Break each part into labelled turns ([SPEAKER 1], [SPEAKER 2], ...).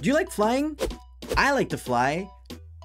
[SPEAKER 1] Do you like flying? I like to fly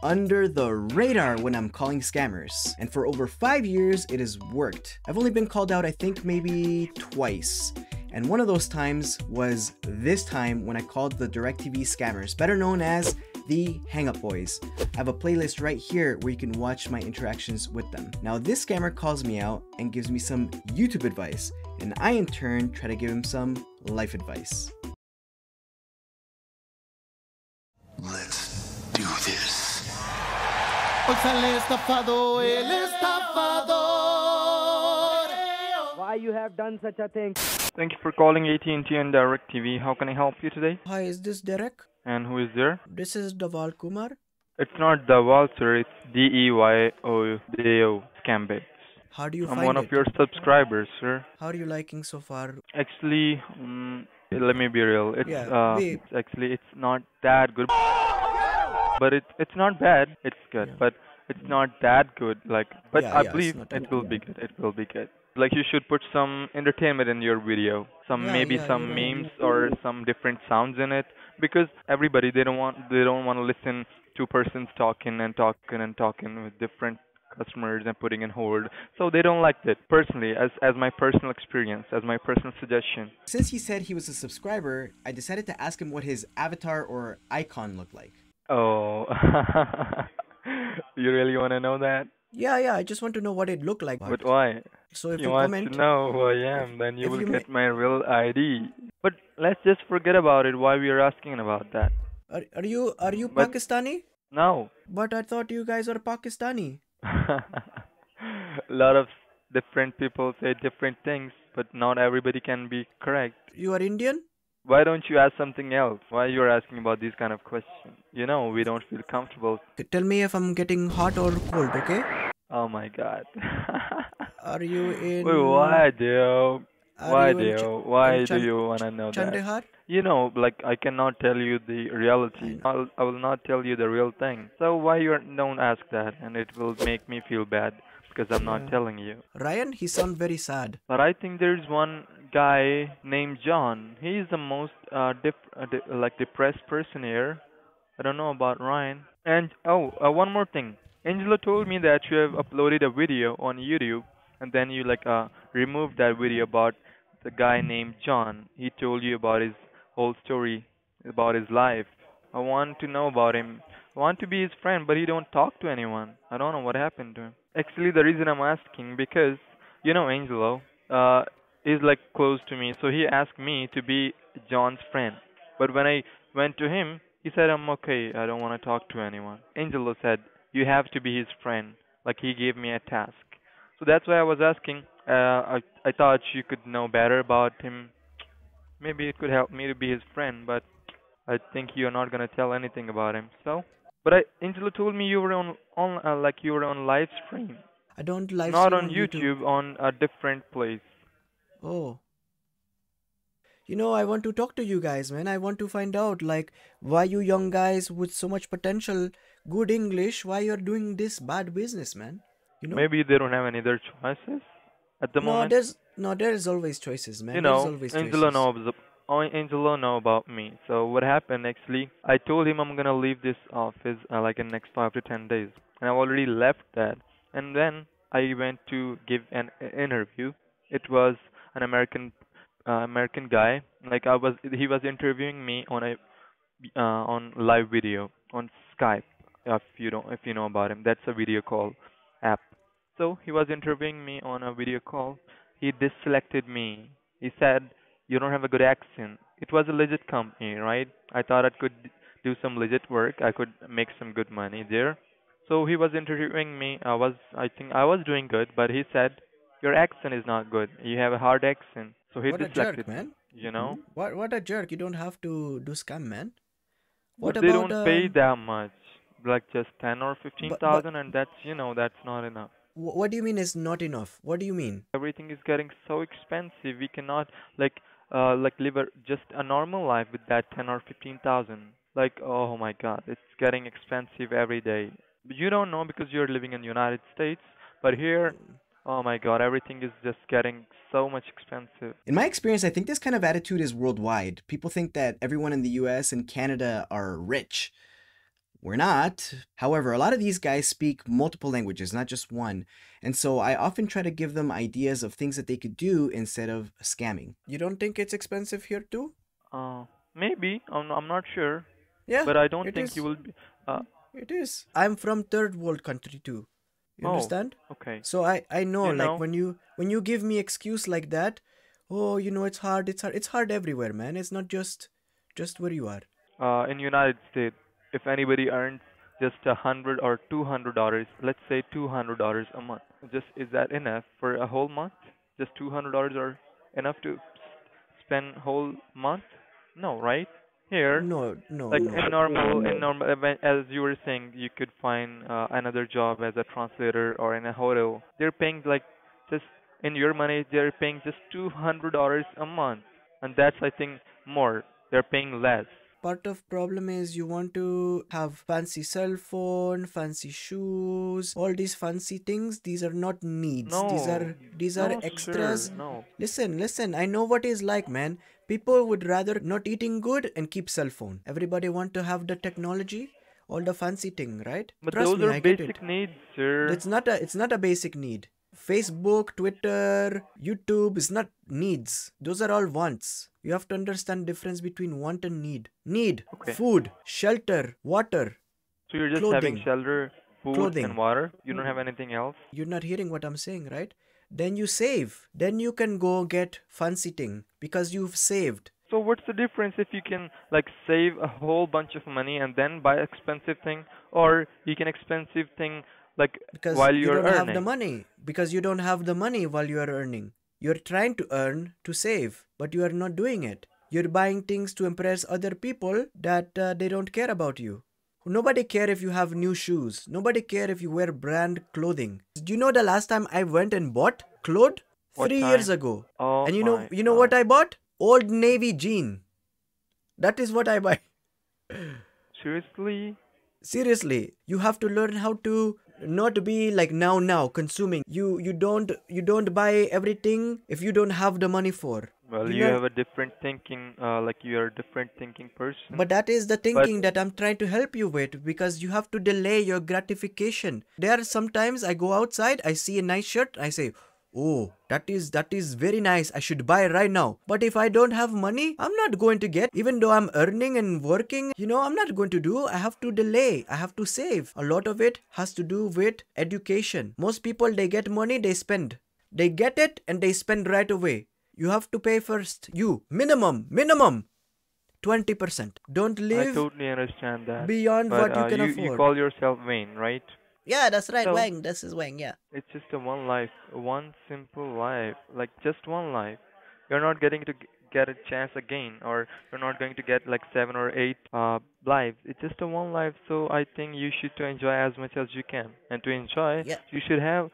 [SPEAKER 1] under the radar when I'm calling scammers. And for over 5 years, it has worked. I've only been called out, I think maybe twice. And one of those times was this time when I called the DirecTV scammers, better known as the Hang Up Boys. I have a playlist right here where you can watch my interactions with them. Now this scammer calls me out and gives me some YouTube advice, and I in turn try to give him some life advice.
[SPEAKER 2] Let's do this.
[SPEAKER 3] Hoy sale estafado, el estafador.
[SPEAKER 4] Why you have done such a thing?
[SPEAKER 5] Thank you for calling AT&T and DirecTV. How can I help you today?
[SPEAKER 1] Hi, is this Derek?
[SPEAKER 5] And who is there?
[SPEAKER 1] This is Daval Kumar.
[SPEAKER 5] It's not Daval, sir. It's DEYODO Scambaiter.
[SPEAKER 1] How do you
[SPEAKER 5] I'm
[SPEAKER 1] find
[SPEAKER 5] one
[SPEAKER 1] it?
[SPEAKER 5] of your subscribers, sir.
[SPEAKER 1] How are you liking so far?
[SPEAKER 5] Actually, let me be real. It's it's not that good. But it's not bad. It's good, but it's not that good. I believe it will be good. It will be good. Like you should put some entertainment in your video, some memes or some different sounds in it, because everybody they don't want to listen to persons talking with different customers and putting in hold. So they don't like it. Personally, as my personal experience, as my personal suggestion.
[SPEAKER 1] Since he said he was a subscriber, I decided to ask him what his avatar or icon looked like.
[SPEAKER 5] Oh, you really want to know that?
[SPEAKER 1] Yeah, I just want to know what it looked like.
[SPEAKER 5] But why?
[SPEAKER 1] So if
[SPEAKER 5] you want
[SPEAKER 1] comment,
[SPEAKER 5] to know who I am, then you will get my real ID. But let's just forget about it. Why we are asking about that?
[SPEAKER 1] Are you Pakistani?
[SPEAKER 5] No.
[SPEAKER 1] But I thought you guys are Pakistani.
[SPEAKER 5] A lot of different people say different things, but not everybody can be correct.
[SPEAKER 1] You are Indian?
[SPEAKER 5] Why don't you ask something else? Why you are asking about these kind of questions? You know, we don't feel comfortable.
[SPEAKER 1] Tell me if I'm getting hot or cold, okay?
[SPEAKER 5] Oh my God.
[SPEAKER 1] Are you in...
[SPEAKER 5] Wait, why, Dale? Why do you want to know
[SPEAKER 1] Chandehar?
[SPEAKER 5] that? You know, like, I cannot tell you the reality. I will not tell you the real thing. So why you don't ask that? And it will make me feel bad because I'm not telling you.
[SPEAKER 1] Ryan, he sounds very sad.
[SPEAKER 5] But I think there's one guy named John. He's the most depressed person here. I don't know about Ryan. And one more thing. Angela told me that you have uploaded a video on YouTube, and then you removed that video about the guy named John. He told you about his whole story, about his life. I want to know about him. I want to be his friend, but he don't talk to anyone. I don't know what happened to him. Actually, the reason I'm asking, because, you know, Angelo is close to me, so he asked me to be John's friend. But when I went to him, he said, I'm okay, I don't want to talk to anyone. Angelo said, you have to be his friend. Like, he gave me a task. So that's why I was asking. I thought you could know better about him. Maybe it could help me to be his friend, but I think you're not gonna tell anything about him. So, but Angelo told me you were on live stream.
[SPEAKER 1] I don't live
[SPEAKER 5] not
[SPEAKER 1] stream
[SPEAKER 5] on YouTube, on a different place.
[SPEAKER 1] Oh. You know, I want to talk to you guys, man. I want to find out, why you young guys with so much potential, good English, why you're doing this bad business, man. You know?
[SPEAKER 5] Maybe they don't have any other choices at the moment.
[SPEAKER 1] There's always choices, man.
[SPEAKER 5] You know, Angelo know about me. So what happened actually? I told him I'm gonna leave this office in the next 5 to 10 days, and I've already left that. And then I went to give an interview. It was an American guy. He was interviewing me on live video on Skype. If you know about him, that's a video call app. So he was interviewing me on a video call. He deselected me. He said, you don't have a good accent. It was a legit company, right? I thought I could do some legit work. I could make some good money there. So he was interviewing me. I think I was doing good, but he said, your accent is not good. You have a hard accent. So he deselected
[SPEAKER 1] What a jerk, man.
[SPEAKER 5] me, you know?
[SPEAKER 1] What a jerk. You don't have to do scam, man.
[SPEAKER 5] But they don't pay that much. Just 10 or 15,000, and that's not enough.
[SPEAKER 1] What do you mean is not enough? What do you mean?
[SPEAKER 5] Everything is getting so expensive. We cannot live just a normal life with that 10 or 15,000. Oh my God, it's getting expensive every day. But you don't know because you're living in the United States. But here, Oh my God, everything is just getting so much expensive.
[SPEAKER 1] In my experience, I think this kind of attitude is worldwide. People think that everyone in the US and Canada are rich. We're not. However, a lot of these guys speak multiple languages, not just one. And so I often try to give them ideas of things that they could do instead of scamming. You don't think it's expensive here too?
[SPEAKER 5] Maybe. I'm not sure.
[SPEAKER 1] Yeah,
[SPEAKER 5] But I don't
[SPEAKER 1] it
[SPEAKER 5] think you
[SPEAKER 1] is.
[SPEAKER 5] will be. Uh,
[SPEAKER 1] It is. I'm from third world country too. You
[SPEAKER 5] oh,
[SPEAKER 1] understand?
[SPEAKER 5] okay.
[SPEAKER 1] So I know,
[SPEAKER 5] You
[SPEAKER 1] like
[SPEAKER 5] know,
[SPEAKER 1] when you give me excuse like that, oh, it's hard, it's hard everywhere, man. It's not just where you are.
[SPEAKER 5] in United States, if anybody earns just $100 or $200, let's say $200 a month, just is that enough for a whole month? Just $200 are enough to spend whole month? No, right? Here,
[SPEAKER 1] No, no,
[SPEAKER 5] like
[SPEAKER 1] no.
[SPEAKER 5] in normal event, as you were saying, you could find another job as a translator or in a hotel. They're paying like just in your money, they're paying just $200 a month, and that's I think more. They're paying less.
[SPEAKER 1] Part of problem is you want to have fancy cell phone, fancy shoes, all these fancy things. These are not needs. These
[SPEAKER 5] No,
[SPEAKER 1] are these are
[SPEAKER 5] no, sir,
[SPEAKER 1] extras.
[SPEAKER 5] no.
[SPEAKER 1] Listen. I know what it's like, man. People would rather not eating good and keep cell phone. Everybody want to have the technology, all the fancy thing, right?
[SPEAKER 5] But
[SPEAKER 1] Trust
[SPEAKER 5] those
[SPEAKER 1] me,
[SPEAKER 5] are
[SPEAKER 1] I get it.
[SPEAKER 5] basic needs, sir.
[SPEAKER 1] It's not a basic need. Facebook, Twitter, YouTube is not needs. Those are all wants. You have to understand difference between want and need. Need,
[SPEAKER 5] Okay.
[SPEAKER 1] food, shelter, water,
[SPEAKER 5] So you're just having
[SPEAKER 1] clothing,
[SPEAKER 5] shelter, food, and
[SPEAKER 1] clothing.
[SPEAKER 5] water. You don't have anything else.
[SPEAKER 1] You're not hearing what I'm saying, right? Then you save. Then you can go get fancy thing because you've saved.
[SPEAKER 5] So what's the difference if you can like save a whole bunch of money and then buy expensive thing, or you can expensive thing like
[SPEAKER 1] Because
[SPEAKER 5] while
[SPEAKER 1] you
[SPEAKER 5] you're
[SPEAKER 1] don't have the
[SPEAKER 5] earning?
[SPEAKER 1] money. Because you don't have the money while you are earning. You're trying to earn to save, but you are not doing it. You're buying things to impress other people that they don't care about you. Nobody care if you have new shoes. Nobody care if you wear brand clothing. Do you know the last time I went and bought clothes?
[SPEAKER 5] What
[SPEAKER 1] 3 years
[SPEAKER 5] time?
[SPEAKER 1] ago.
[SPEAKER 5] Oh
[SPEAKER 1] And
[SPEAKER 5] my
[SPEAKER 1] you know what
[SPEAKER 5] God.
[SPEAKER 1] I bought? Old Navy jean. That is what I buy.
[SPEAKER 5] Seriously?
[SPEAKER 1] Seriously, you have to learn how to not be like now consuming. You don't buy everything if you don't have the money for.
[SPEAKER 5] Well,
[SPEAKER 1] You
[SPEAKER 5] you
[SPEAKER 1] know,
[SPEAKER 5] have a different thinking, like you're a different thinking person.
[SPEAKER 1] but that is the
[SPEAKER 5] But
[SPEAKER 1] thinking that I'm trying to help you with because you have to delay your gratification. There are sometimes I go outside, I see a nice shirt, I say, "Oh, that is very nice. I should buy right now." But if I don't have money, I'm not going to get. Even though I'm earning and working, I'm not going to do. I have to delay. I have to save. A lot of it has to do with education. Most people they get money, they spend. They get it and they spend right away. You have to pay first. You minimum 20%. Don't
[SPEAKER 5] I
[SPEAKER 1] live
[SPEAKER 5] totally understand that.
[SPEAKER 1] beyond
[SPEAKER 5] But
[SPEAKER 1] what you can
[SPEAKER 5] you
[SPEAKER 1] afford.
[SPEAKER 5] call yourself vain, right?
[SPEAKER 1] Yeah, that's right,
[SPEAKER 5] So
[SPEAKER 1] Wang. This is Wang, yeah.
[SPEAKER 5] it's just a one life, one simple life, like just one life. You're not getting to get a chance again, or you're not going to get like seven or eight lives. It's just a one life, so I think you should to enjoy as much as you can. And to enjoy,
[SPEAKER 1] Yeah,
[SPEAKER 5] you should have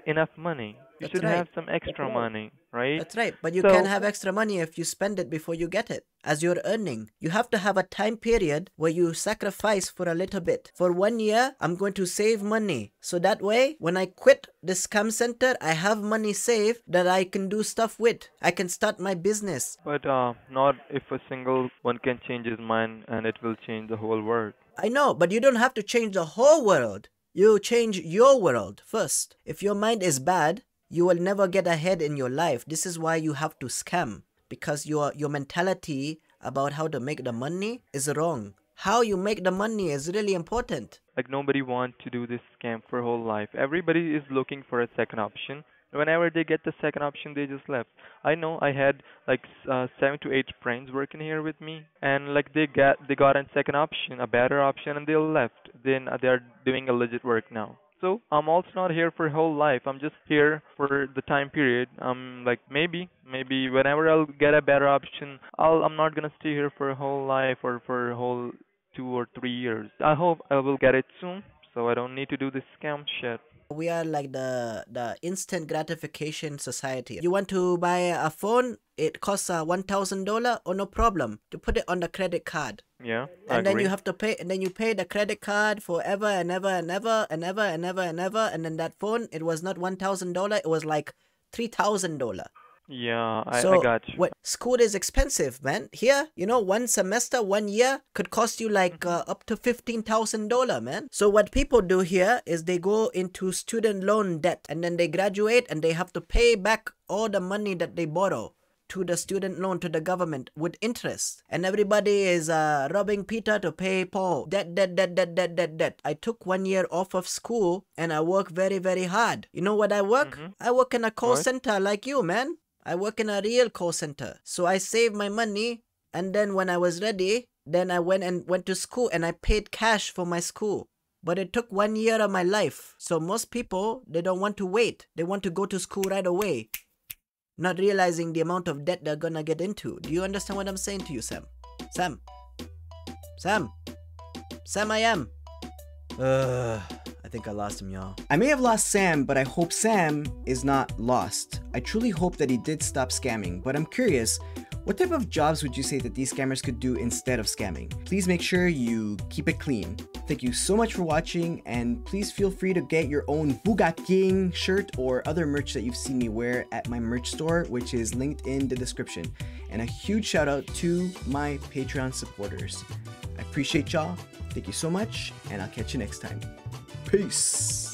[SPEAKER 5] enough money. You
[SPEAKER 1] that's
[SPEAKER 5] should
[SPEAKER 1] right.
[SPEAKER 5] have some extra money, right?
[SPEAKER 1] That's right. But you can't
[SPEAKER 5] So,
[SPEAKER 1] have extra money if you spend it before you get it. As you're earning, you have to have a time period where you sacrifice for a little bit. For 1 year, I'm going to save money. So that way, when I quit the scam center, I have money saved that I can do stuff with. I can start my business.
[SPEAKER 5] but not if a single one can change his mind and it will change the whole world.
[SPEAKER 1] I know, but you don't have to change the whole world. You change your world first. If your mind is bad, you will never get ahead in your life. This is why you have to scam. Because your mentality about how to make the money is wrong. How you make the money is really important.
[SPEAKER 5] Like nobody wants to do this scam for whole life. Everybody is looking for a second option. Whenever they get the second option, they just left. I know I had like 7 to 8 friends working here with me, and like they got a second option, a better option, and they left. Then they are doing a legit work now. So I'm also not here for whole life. I'm just here for the time period. Like maybe whenever I'll get a better option, I'm not gonna stay here for a whole life or for a whole 2 or 3 years. I hope I will get it soon, so I don't need to do this scam shit.
[SPEAKER 2] We are like the instant gratification society. You want to buy a phone? It costs $1,000. Oh, no problem. To put it on the credit card.
[SPEAKER 5] Yeah,
[SPEAKER 2] And then
[SPEAKER 5] agree.
[SPEAKER 2] you have to pay, and then you pay the credit card forever and ever and ever and ever and ever and ever. And then that phone, it was not $1,000. It was like $3,000.
[SPEAKER 5] Yeah, I
[SPEAKER 2] So
[SPEAKER 5] got you.
[SPEAKER 2] what school is expensive, man. Here, you know, one semester, 1 year could cost you like up to $15,000, man. So what people do here is they go into student loan debt, and then they graduate and they have to pay back all the money that they borrow to the student loan to the government with interest. And everybody is robbing Peter to pay Paul. Debt. I took 1 year off of school and I work very, very hard. You know what I work? I work in a call
[SPEAKER 5] What?
[SPEAKER 2] center like you, man. I work in a real call center. So I saved my money, and then when I was ready, then I went to school and I paid cash for my school. But it took 1 year of my life. So most people, they don't want to wait. They want to go to school right away, not realizing the amount of debt they're gonna get into. Do you understand what I'm saying to you, Sam? Sam, I am. I think I lost him, y'all.
[SPEAKER 1] I may have lost Sam, but I hope Sam is not lost. I truly hope that he did stop scamming, but I'm curious, what type of jobs would you say that these scammers could do instead of scamming? Please make sure you keep it clean. Thank you so much for watching, and please feel free to get your own Booga King shirt or other merch that you've seen me wear at my merch store, which is linked in the description. And a huge shout out to my Patreon supporters. I appreciate y'all. Thank you so much, and I'll catch you next time. Peace.